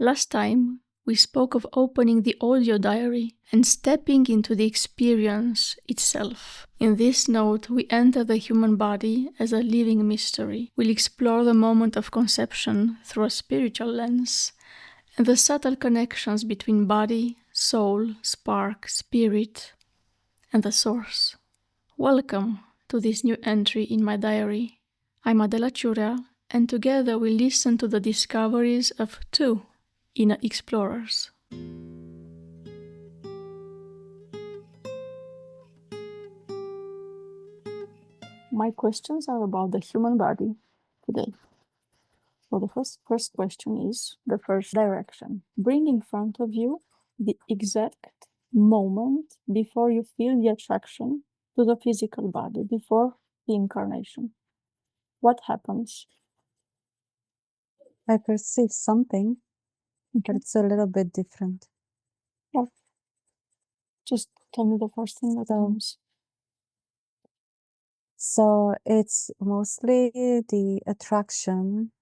Last time, we spoke of opening the audio diary and stepping into the experience itself. In this note, we enter the human body as a living mystery. We'll explore the moment of conception through a spiritual lens and the subtle connections between body, soul, spark, spirit, and the source. Welcome to this new entry in my diary. I'm Adela Ciurea, and together we listen to the discoveries of two inner explorers. My questions are about the human body today. So the first question is the first direction. Bring in front of you the exact moment before you feel the attraction to the physical body, before the incarnation. What happens? I perceive something, but it's a little bit different. Yeah. Just tell me the first thing that comes. So it's mostly the attraction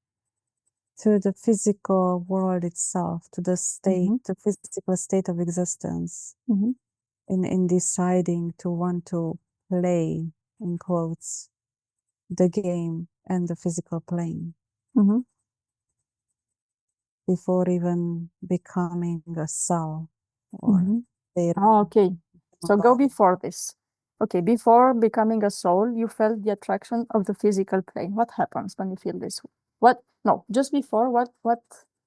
to the physical world itself, to the state, the physical state of existence, in deciding to want to play, in quotes, the game and the physical plane. Before even becoming a cell or okay. So go before this. Okay, before becoming a soul, you felt the attraction of the physical plane. What happens when you feel this? Just before, what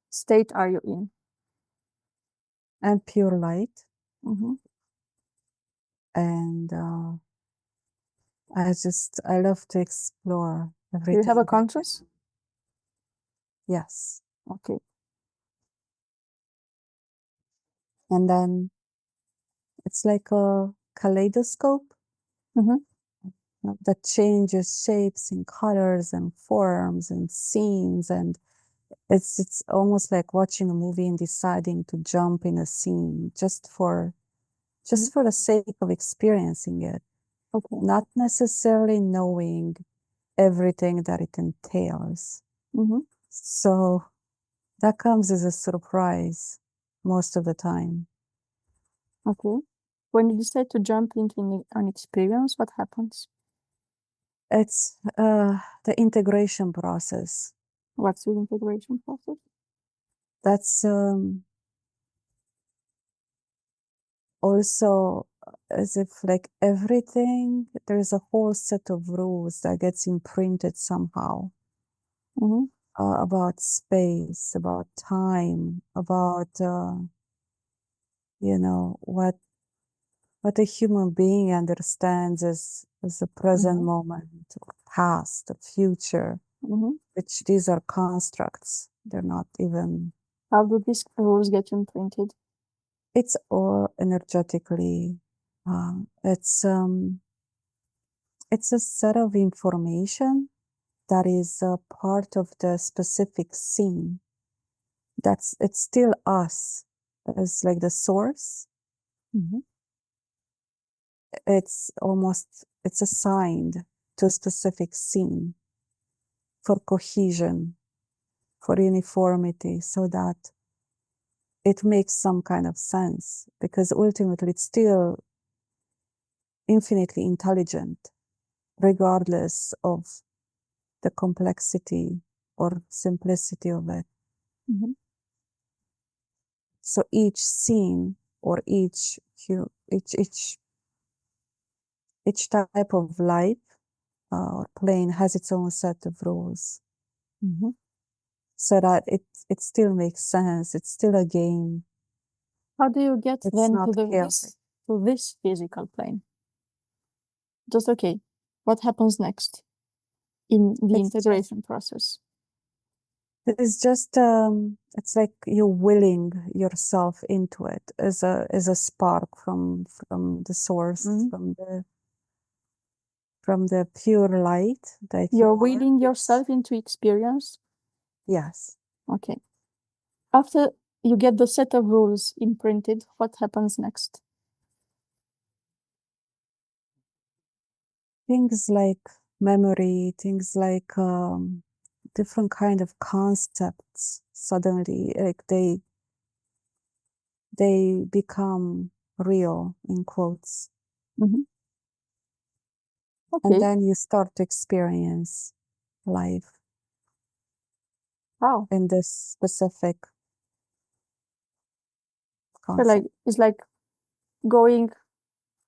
state are you in? and pure light. Mm-hmm. And I love to explore everything. Do you have a conscious? Yes. Okay. And then it's like a kaleidoscope that changes shapes and colors and forms and scenes, and it's almost like watching a movie and deciding to jump in a scene just for the sake of experiencing it. Okay. Not necessarily knowing everything that it entails. So that comes as a surprise most of the time. Okay. When you decide to jump into an experience, what happens? It's the integration process. What's the integration process? That's also as if like everything, there's a whole set of rules that gets imprinted somehow. About space, about time, about what a human being understands as the present moment, or past, the future, which these are constructs. They're not even. How do these rules get imprinted? It's all energetically. It's a set of information that is a part of the specific scene. It's still us as like the source. It's assigned to a specific scene for cohesion, for uniformity, so that it makes some kind of sense, because ultimately it's still infinitely intelligent, regardless of the complexity or simplicity of it. So each scene or each type of life or plane has its own set of rules, so that it still makes sense. It's still a game. How do you get It's then not to this physical plane? Just okay. What happens next in the integration process? It's just it's like you're willing yourself into it as a spark from the source, from the pure light that you're willing yourself into experience. Yes. Okay. After you get the set of rules imprinted, what happens next? Things like memory, things like different kind of concepts suddenly, like they become real, in quotes. Okay. And then you start to experience life Wow. in this specific So concept. it's like going,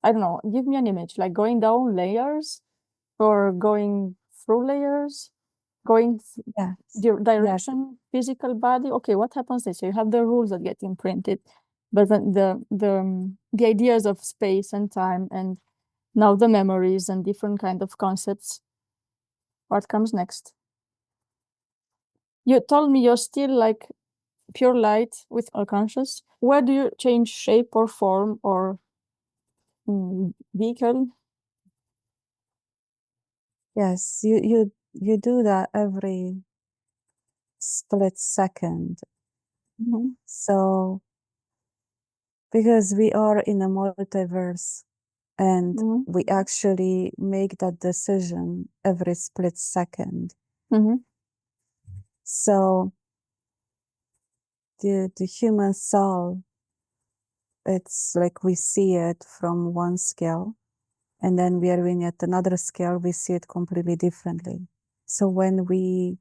I don't know, give me an image, like going down layers or going through layers, going Yes. direction, physical body. Okay, what happens there? So you have the rules that get imprinted, but then the ideas of space and time, and now the memories and different kind of concepts. What comes next? You told me you're still like pure light with unconscious. Where do you change shape or form or vehicle? Yes, you do that every split second. So because we are in a multiverse and we actually make that decision every split second. So the human soul, it's like we see it from one scale, and then we are in at another scale, we see it completely differently. So when we,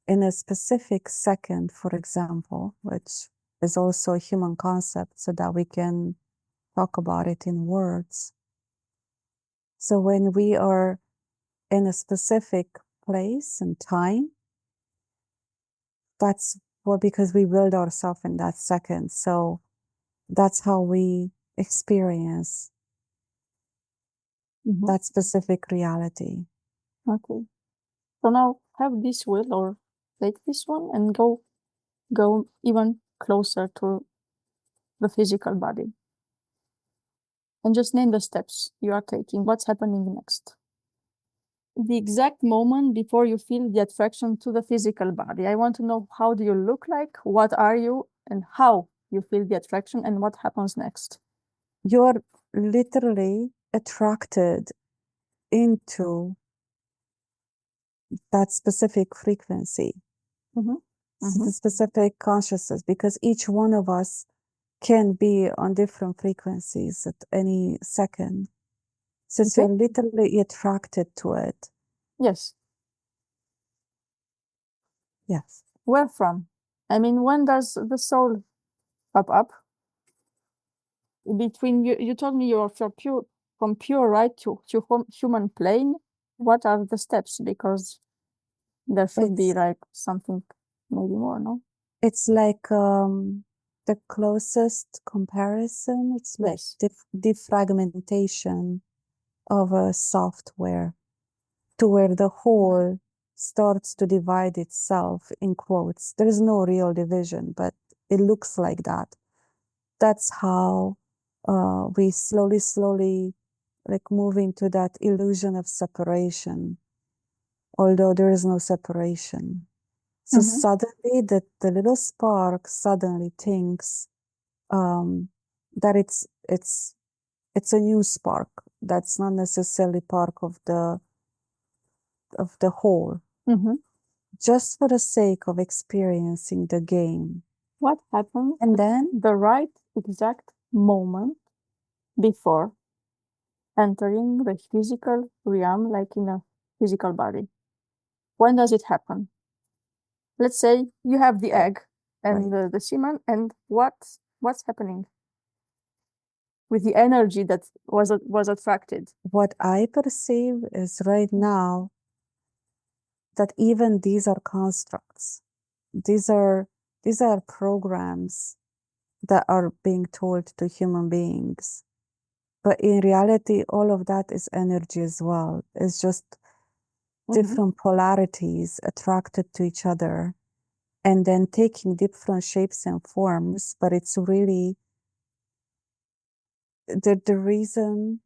in a specific second, for example, which is also a human concept so that we can talk about it in words. So when we are in a specific place and time, that's because we build ourselves in that second. So that's how we experience that specific reality. Okay. So now have this wheel or take this one and go even closer to the physical body. And just name the steps you are taking. What's happening next? The exact moment before you feel the attraction to the physical body. I want to know, how do you look like? What are you? And how you feel the attraction and what happens next? You're literally attracted into that specific frequency, the specific consciousness, because each one of us can be on different frequencies at any second. So you're literally attracted to it. Yes. Yes. Where from? I mean, when does the soul pop up? Between you told me you're from pure right to human plane. What are the steps? Because there should be like something maybe more, no? It's like the closest comparison. It's like defragmentation of a software to where the whole starts to divide itself, in quotes. There is no real division, but it looks like that. That's how we slowly like move into that illusion of separation, although there is no separation. So suddenly the little spark suddenly thinks that it's a new spark that's not necessarily part of the whole, just for the sake of experiencing the game. What happens? And then the right exact moment before entering the physical realm, like in a physical body. When does it happen? Let's say you have the egg and the semen, and what's happening with the energy that was attracted? What I perceive is right now that even these are constructs. These are programs that are being told to human beings. But in reality, all of that is energy as well. It's just different polarities attracted to each other and then taking different shapes and forms. But it's really the reason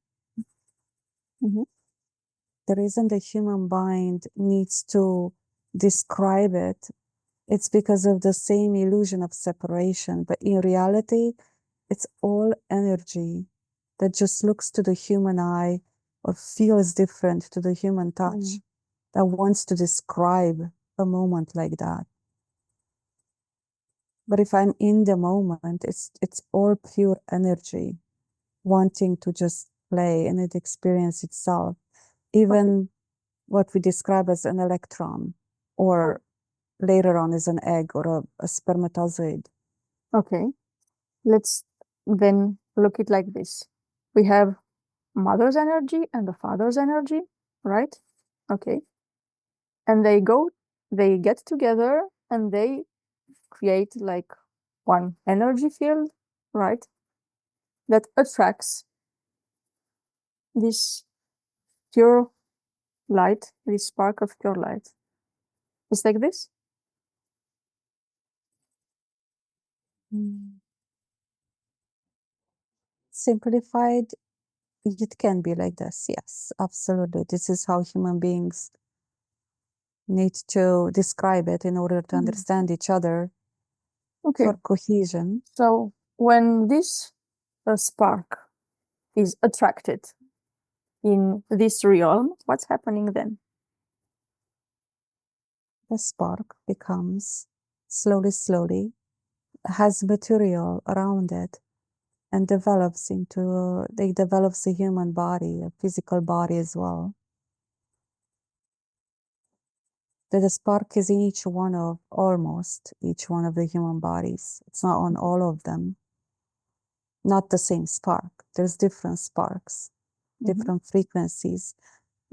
the human mind needs to describe it, it's because of the same illusion of separation. But in reality, it's all energy that just looks to the human eye or feels different to the human touch, that wants to describe a moment like that. But if I'm in the moment, it's all pure energy, wanting to just play and it experience itself. Even what we describe as an electron, or later on as an egg or a spermatozoid. Okay, let's then look it like this. We have mother's energy and the father's energy, right? Okay. And they get together and they create like one energy field, right? That attracts this pure light, this spark of pure light. It's like this? Simplified, it can be like this. Yes, absolutely. This is how human beings need to describe it in order to understand each other for cohesion. So when this spark is attracted in this realm, what's happening then? The spark becomes slowly, has material around it, and develops a human body, a physical body as well. That the spark is in almost each one of the human bodies. It's not on all of them. Not the same spark. There's different sparks, different frequencies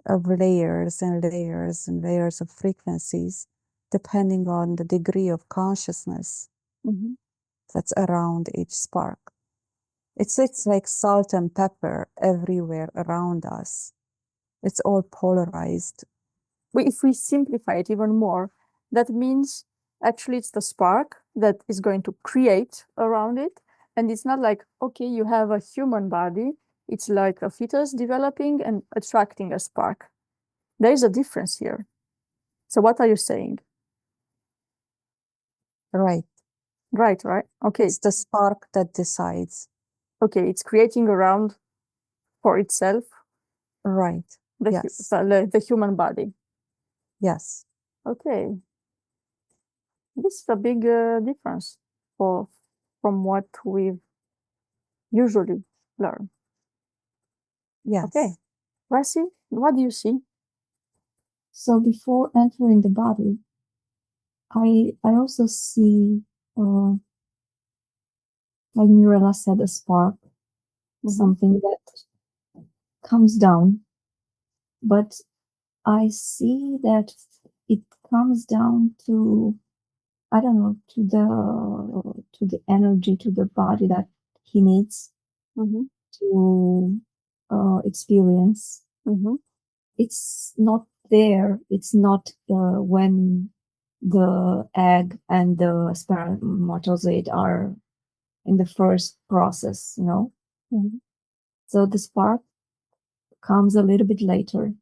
of layers and layers and layers of frequencies, depending on the degree of consciousness that's around each spark. It's like salt and pepper everywhere around us. It's all polarized. But if we simplify it even more, that means actually it's the spark that is going to create around it. And it's not like, okay, you have a human body. It's like a fetus developing and attracting a spark. There is a difference here. So what are you saying? Right. Right. Okay. It's the spark that decides. Okay, it's creating around for itself. Right. Yes. The human body. Yes. Okay. This is a big difference from what we've usually learned. Yes. Okay. Rasi, what do you see? So before entering the body, I also see, like Mirella said, a spark, something that comes down, but I see that it comes down to, I don't know, to the energy, to the body that he needs to experience. It's not there. It's not when the egg and the spermatozoid are in the first process, you know. So the spark comes a little bit later.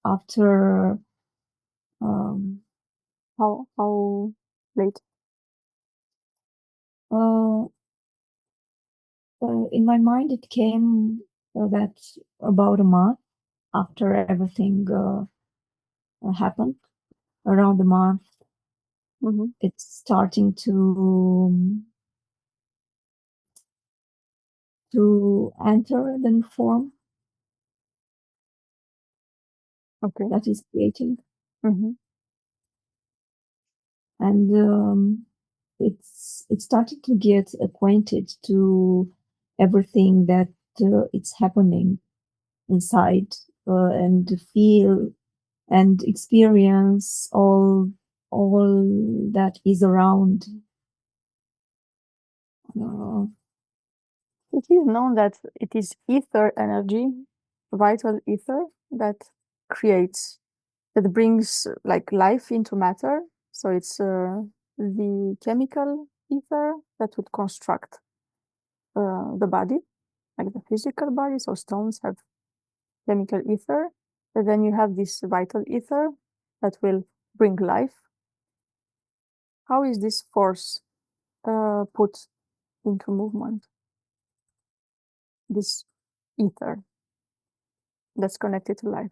After how late? In my mind, it came that about a month after everything happened, around a month, it's starting to enter the new form that is creating. And it started to get acquainted to everything that it's happening inside, and feel and experience all that is around. It is known that it is ether energy, vital ether, that brings like life into matter. So it's the chemical ether that would construct the body, like the physical body. So stones have chemical ether. And then you have this vital ether that will bring life. How is this force put into movement? This ether that's connected to life.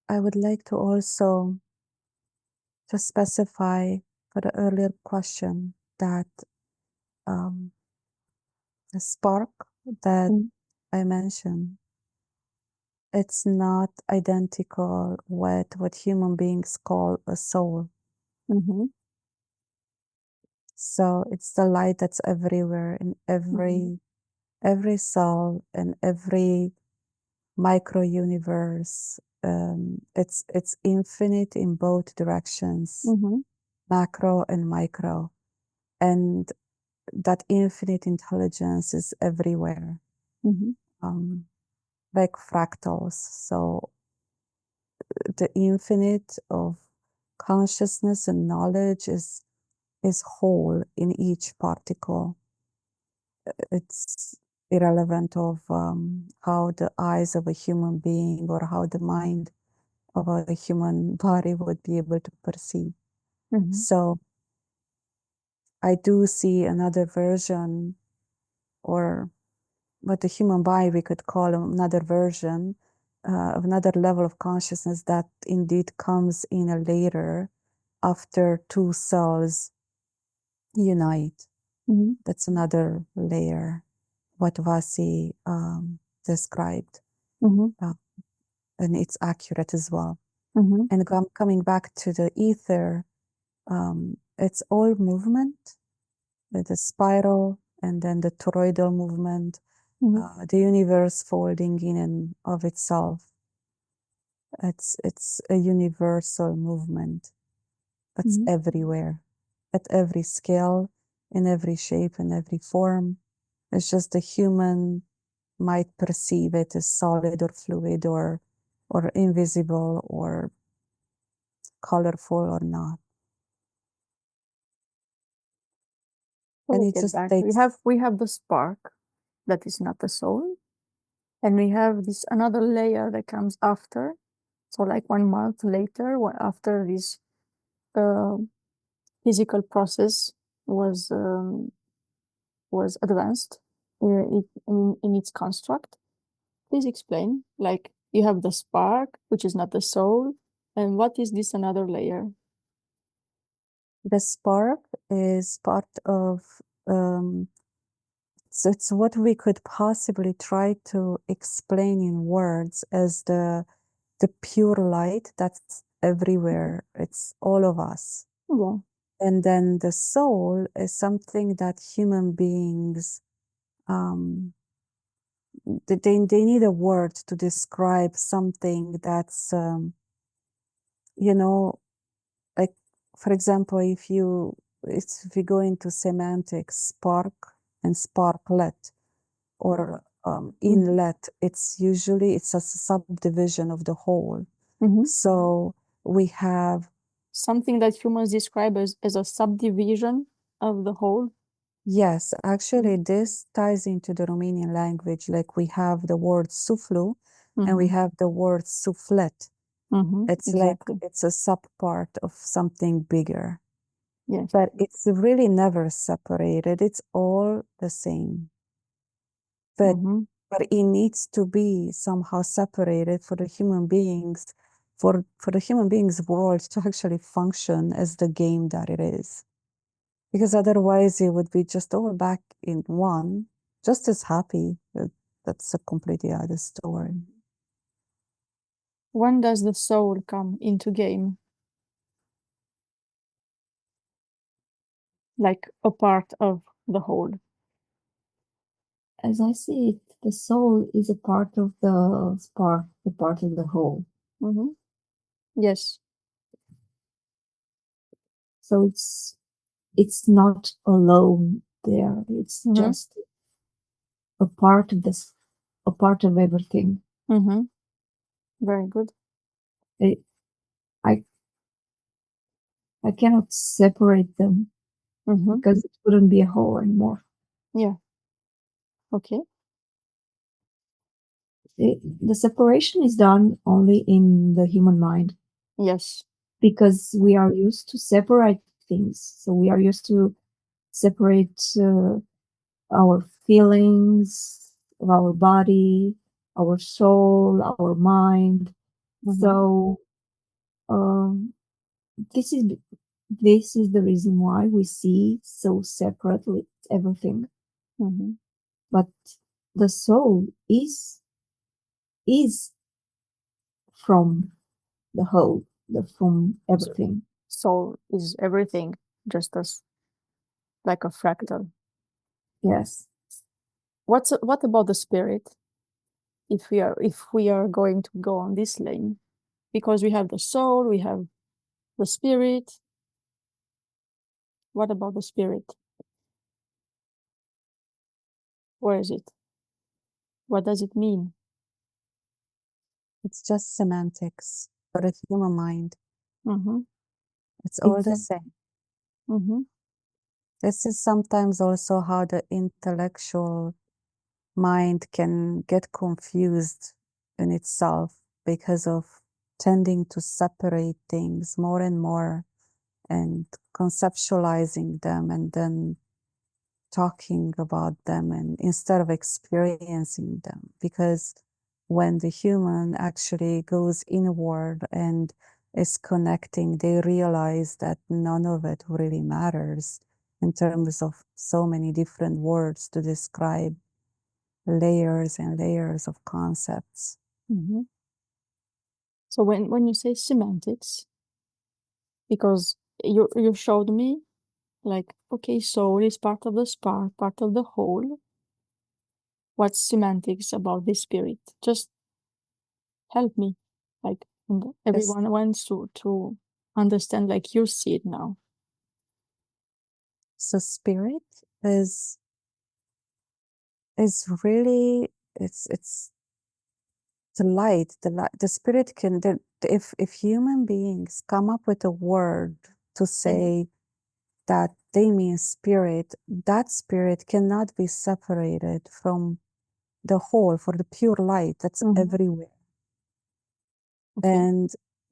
I would like to also to specify for the earlier question that the spark that Mm. I mentioned, it's not identical with what human beings call a soul. Mm-hmm. So it's the light that's everywhere in every cell and every micro universe. It's infinite in both directions, Mm-hmm. macro and micro, and that infinite intelligence is everywhere, Mm-hmm. like fractals. So the infinite of consciousness and knowledge is whole in each particle. It's irrelevant of how the eyes of a human being or how the mind of a human body would be able to perceive. Mm-hmm. So I do see another version, or what the human body we could call another version of another level of consciousness that indeed comes in a later after two cells unite. Mm-hmm. That's another layer, what Vasi described. Mm-hmm. And it's accurate as well. Mm-hmm. And coming back to the ether, it's all movement, the spiral and then the toroidal movement, the universe folding in and of itself. It's a universal movement that's everywhere, at every scale, in every shape, in every form. It's just the human might perceive it as solid or fluid or invisible or colorful or not. And it just takes we have the spark that is not the soul, and we have this another layer that comes after. So like 1 month later, after this physical process was advanced in its construct. Please explain. Like you have the spark, which is not the soul, and what is this another layer? the spark is part of so it's what we could possibly try to explain in words as the pure light that's everywhere. It's all of us. Yeah. And then the soul is something that human beings they need a word to describe something that's you know, like for example, if you go into semantics, spark and sparklet or inlet, it's usually it's a subdivision of the whole. So we have something that humans describe as a subdivision of the whole. Yes, actually, this ties into the Romanian language. Like we have the word suflu and we have the word suflet. It's Exactly. like it's a subpart of something bigger. Yes. But it's really never separated. It's all the same. But it needs to be somehow separated for the human beings, for the human beings world to actually function as the game that it is. Because otherwise it would be just all back in one, just as happy. That's a completely other story. When does the soul come into game? Like a part of the whole. As I see it, the soul is a part of the spark, the part of the whole. Yes. So it's not alone there. It's just a part of this, a part of everything. Very good. I cannot separate them because it wouldn't be a whole anymore. Yeah. Okay. The separation is done only in the human mind. Yes. Because we are used to separate things. So we are used to separate our feelings of our body, our soul, our mind. So this is the reason why we see so separately everything. But the soul is from the whole, from everything. Soul is everything, just as like a fractal. Yes. What about the spirit? If we are going to go on this lane, because we have the soul, we have the spirit. What about the spirit? Where is it? What does it mean? It's just semantics for the human mind. It's all the same. This is sometimes also how the intellectual mind can get confused in itself because of tending to separate things more and more and conceptualizing them and then talking about them and instead of experiencing them. Because when the human actually goes inward and is connecting, they realize that none of it really matters in terms of so many different words to describe layers and layers of concepts. So when you say semantics, because you showed me, like, okay, soul is part of the spark, part of the whole. What's semantics about the spirit? Just help me, like, and everyone wants to understand, like you see it now. So spirit is really it's the light. The spirit can if human beings come up with a word to say that they mean spirit, that spirit cannot be separated from the whole, for the pure light that's everywhere. And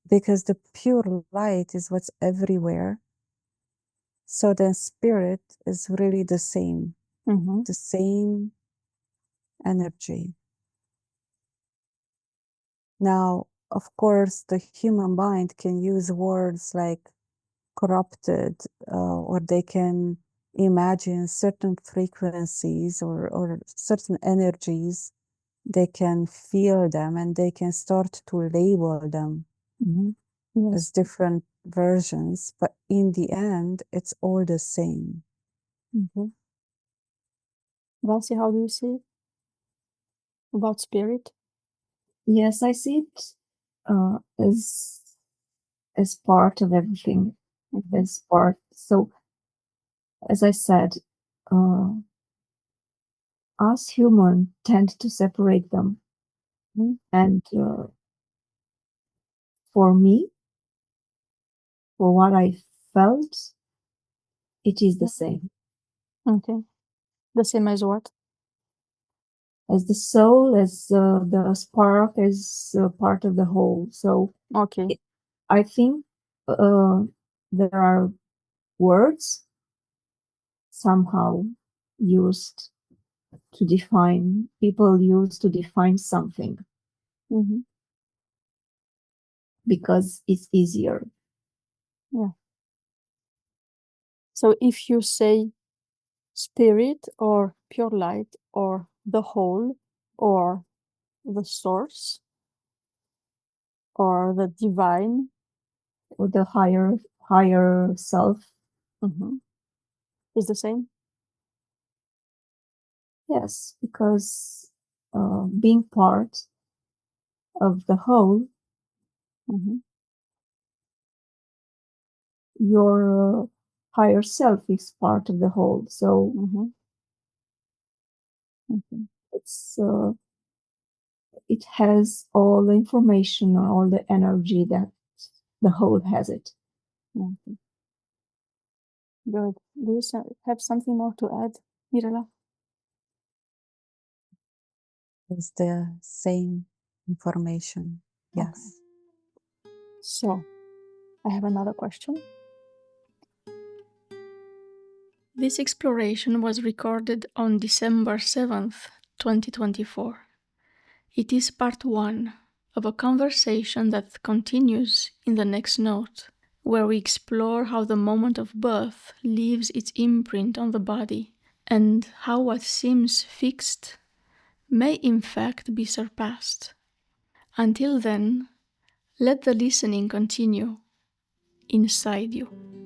because the pure light is what's everywhere, so the spirit is really the same energy. Now, of course, the human mind can use words like corrupted, or they can imagine certain frequencies or certain energies. They can feel them and they can start to label them as different versions, but in the end, it's all the same. Valsi, how do you see it about spirit? Yes, I see it as part of everything, as part. So, as I said, us humans tend to separate them, and for me, for what I felt, it is the same. Okay, the same as what? As the soul, as the spark, as part of the whole. So, okay, I think there are words somehow used to define, people use to define something because it's easier. Yeah. So if you say spirit or pure light or the whole or the source or the divine or the higher self, is the same? Yes, because being part of the whole, your higher self is part of the whole. So it's it has all the information, all the energy that the whole has it. Good. Do you have something more to add, Mirela? It's the same information. Yes. Okay. So, I have another question. This exploration was recorded on December 7th, 2024. It is part 1 of a conversation that continues in the next note, where we explore how the moment of birth leaves its imprint on the body and how what seems fixed may in fact be surpassed. Until then, let the listening continue inside you.